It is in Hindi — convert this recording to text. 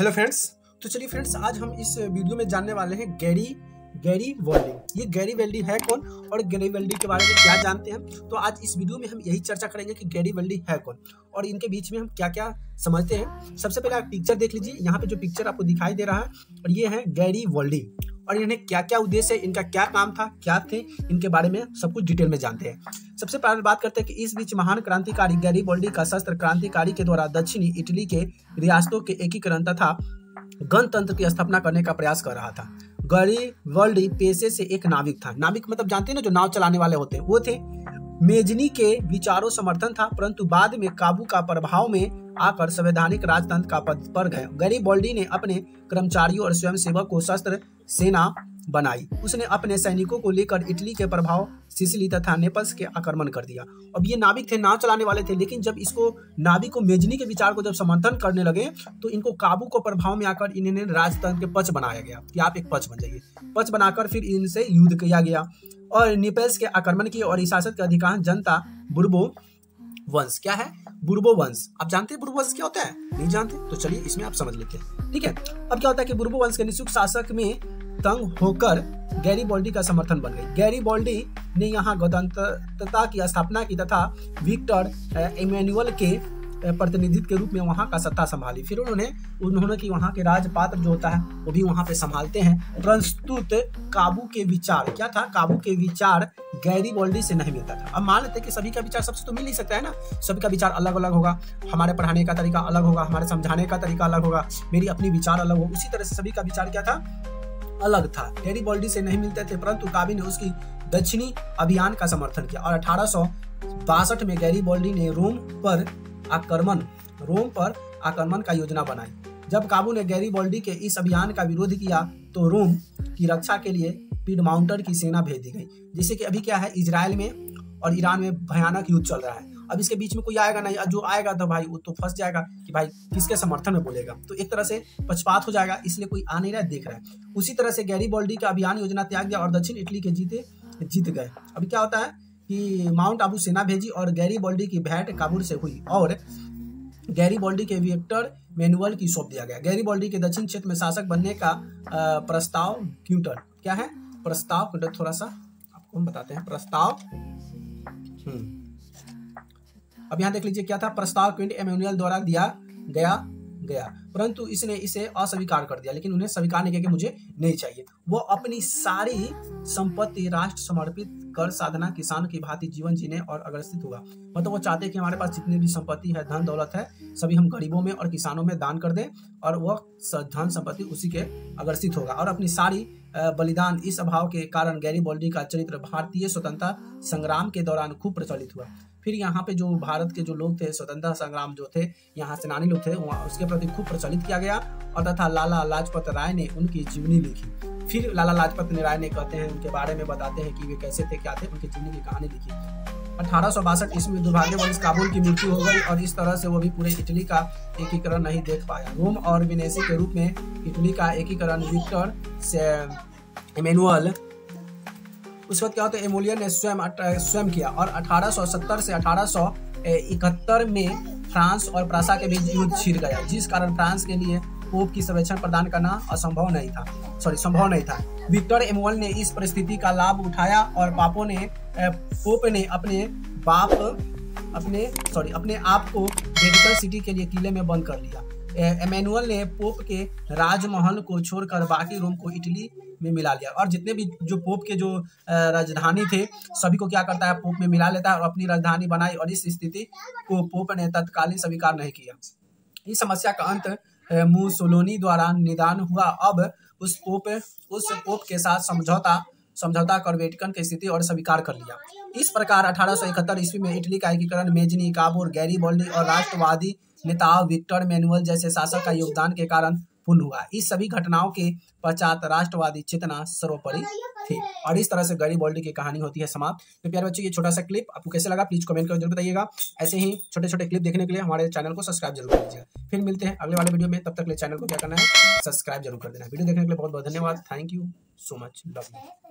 Hello friends. तो चलिए फ्रेंड्स, आज हम इस वीडियो में जानने वाले हैं गैरी वाल्डी। ये गैरी वाल्डी है कौन और गैरी वाल्डी के बारे में क्या जानते हैं। तो आज इस वीडियो में हम यही चर्चा करेंगे कि गैरी वाल्डी है कौन और इनके बीच में हम क्या क्या समझते हैं। सबसे पहले आप पिक्चर देख लीजिए। यहाँ पे जो पिक्चर आपको दिखाई दे रहा है और ये है गैरी वाल्डी और इन्हें क्या क्या उद्देश्य है, इनका क्या काम था, क्या थे, इनके बारे में सब कुछ डिटेल में जानते हैं। सबसे पहले बात करते हैं कि इस बीच महान क्रांतिकारी गैरी वाल्डी का शस्त्र क्रांतिकारी के द्वारा दक्षिणी इटली के रियासतों के एकीकरण तथा गणतंत्र की स्थापना करने का प्रयास कर रहा था। गैरी वाल्डी पेशे से एक नाविक था। नाविक मतलब जानते हैं ना, जो नाव चलाने वाले होते हैं, वो थे। मेजनी के विचारों समर्थन था, परंतु बाद में काबू का प्रभाव में आकर संवैधानिक राजतंत्र का पद पर गए। गैरी वाल्डी ने अपने कर्मचारियों और स्वयंसेवक को शस्त्र सेना बनाई। उसने अपने सैनिकों को लेकर इटली के प्रभाव सिसिली तथा नेपल्स के आक्रमण कर दिया। अब ये नाविक थे, नाव चलाने वाले थे, लेकिन जब इसको नाविक को मेजनी के विचार को जब समर्थन करने लगे तो इनको काबू को प्रभाव में आकर इन्हें राजतंत्र के पक्ष बनाया गया कि आप एक पक्ष बन जाइए। पक्ष बनाकर फिर इनसे युद्ध किया गया और नेपल्स के आक्रमण किए और शासक के अधिकांश जनता बुर्बो वंश, क्या है बुर्बो वंश, आप जानते हैं बुर्बो वंश क्या होता है? नहीं जानते? तो चलिए इसमें आप समझ लेते हैं। ठीक है, अब क्या होता है कि बुर्बो वंश के निःशुल्क शासक में तंग होकर गैरी वाल्डी का समर्थन बन गई। गैरी वाल्डी ने यहाँ गणतंत्रता की स्थापना की तथा विक्टर इमैनुअल के प्रतिनिधित्व के रूप में वहाँ का सत्ता संभाली। फिर उन्होंने कि वहाँ के राजपात्र जो होता है वो भी वहाँ पे संभालते हैं। प्रस्तुत काबू के विचार क्या था? काबू के विचार गैरी वाल्डी से नहीं मिलता था। अब मान लेते हैं कि सभी का विचार सबसे तो मिल नहीं सकता है ना, सभी का विचार अलग अलग होगा, हमारे पढ़ाने का तरीका अलग होगा, हमारे समझाने का तरीका अलग होगा, मेरी अपनी विचार अलग होगा। उसी तरह से सभी का विचार क्या था? अलग था। गैरी वाल्डी से नहीं मिलते थे, परंतु काबी ने उसकी दक्षिणी अभियान का समर्थन किया और 1862 में गैरी वाल्डी ने रोम पर आक्रमण का योजना बनाई। जब काबू ने गैरी वाल्डी के इस अभियान का विरोध किया तो रोम की रक्षा के लिए पीडमाउंटर की सेना भेज दी गई। जिससे कि अभी क्या है, इजराइल में और ईरान में भयानक युद्ध चल रहा है। अब इसके बीच में कोई आएगा नहीं, जो आएगा तो भाई वो तो फंस जाएगा कि भाई किसके समर्थन में बोलेगा, तो एक तरह से पक्षपात हो जाएगा, इसलिए कोई आ नहीं रहा है, देख रहा है। उसी तरह से गैरी वाल्डी का अभियान योजना त्याग दिया और दक्षिण इटली के जीत गए। अभी क्या होता है कि माउंट आबू सेना भेजी और गैरी वाल्डी की भेंट काबुल से हुई और गैरी वाल्डी के विक्टर मैनुअल की सौंप दिया गया। गैरी वाल्डी के दक्षिण क्षेत्र में शासक बनने का प्रस्ताव क्यूटर, क्या है प्रस्ताव क्यूटर, थोड़ा सा आपको हम बताते हैं प्रस्ताव। अब यहाँ देख लीजिए क्या था, प्रस्ताव क्विंट इमैनुअल द्वारा दिया गया, परंतु इसने इसे अस्वीकार कर दिया। लेकिन उन्हें स्वीकार नहीं किया कि मुझे नहीं चाहिए। वो अपनी सारी संपत्ति राष्ट्र समर्पित कर साधना किसान की भांति जीवन जीने और अग्रसित हुआ। मतलब वो चाहते हैं कि हमारे पास जितनी भी संपत्ति है, धन दौलत है, सभी हम गरीबों में और किसानों में दान कर दें और वह धन संपत्ति उसी के अग्रसित होगा। और अपनी सारी बलिदान, इस अभाव के कारण गैरी वाल्डी का चरित्र भारतीय स्वतंत्रता संग्राम के दौरान खूब प्रचलित हुआ। फिर यहाँ पे जो भारत के जो लोग थे, स्वतंत्रता संग्राम जो थे, यहाँ सेनानी लोग थे, वहाँ उसके प्रति खूब प्रचलित किया गया और तथा लाला लाजपत राय ने उनकी जीवनी लिखी। फिर लाला लाजपत राय ने कहते हैं, उनके बारे में बताते हैं कि वे कैसे थे, क्या थे, उनकी जीवनी की कहानी लिखी। 1862 ईस्वी में दुर्भाग्यवश काबुल की मृत्यु हो गई और इस तरह से वो भी पूरे इटली का एकीकरण नहीं देख पाया। रोम और वेनेसी के रूप में इटली का एकीकरण विक्टर इमैनुअल, उस वक्त क्या होता है, एमोलियन ने स्वयं किया और 1870 से 1871 में फ्रांस और प्रासा के बीच युद्ध छिड़ गया, जिस कारण फ्रांस के लिए पोप की संरक्षण प्रदान करना संभव नहीं था। विक्टर इमैनुअल ने इस परिस्थिति का लाभ उठाया और पोप ने अपने आप को वेटिकन सिटी के लिए किले में बंद कर लिया। इमैनुअल ने पोप के राजमहल को छोड़कर बाकी रोम को इटली में मिला लिया और जितने भी जो पोप के जो राजधानी थे सभी को क्या करता है, पोप में मिला लेता है और अपनी राजधानी बनाई और इस स्थिति को पोप ने तत्कालीन स्वीकार नहीं किया। इस समस्या का अंत मुसोलिनी द्वारा निदान हुआ। अब उस पोप के साथ समझौता कर वेटिकन की स्थिति और स्वीकार कर लिया। इस प्रकार 1871 ईस्वी में इटली का एकीकरण मेजनी, काबूर, गैरी वाल्डी और राष्ट्रवादी नेताओं विक्टर मैनुअल जैसे शासक का योगदान के कारण पूर्ण हुआ। इस सभी घटनाओं के पश्चात राष्ट्रवादी चेतना सर्वोपरि थी और इस तरह से गैरी वाल्डी की कहानी होती है समाप्त। तो प्यारे बच्चों, ये छोटा सा क्लिप आपको कैसे लगा प्लीज कमेंट कर जरूर बताइएगा। ऐसे ही छोटे छोटे क्लिप देखने के लिए हमारे चैनल को सब्सक्राइब जरूर कर लीजिएगा। फिर मिलते हैं अगले वाले वीडियो में, तब तक के लिए चैनल को क्या करना है, सब्सक्राइब जरूर कर देना। वीडियो देखने के लिए बहुत बहुत धन्यवाद। Thank you so much, love you.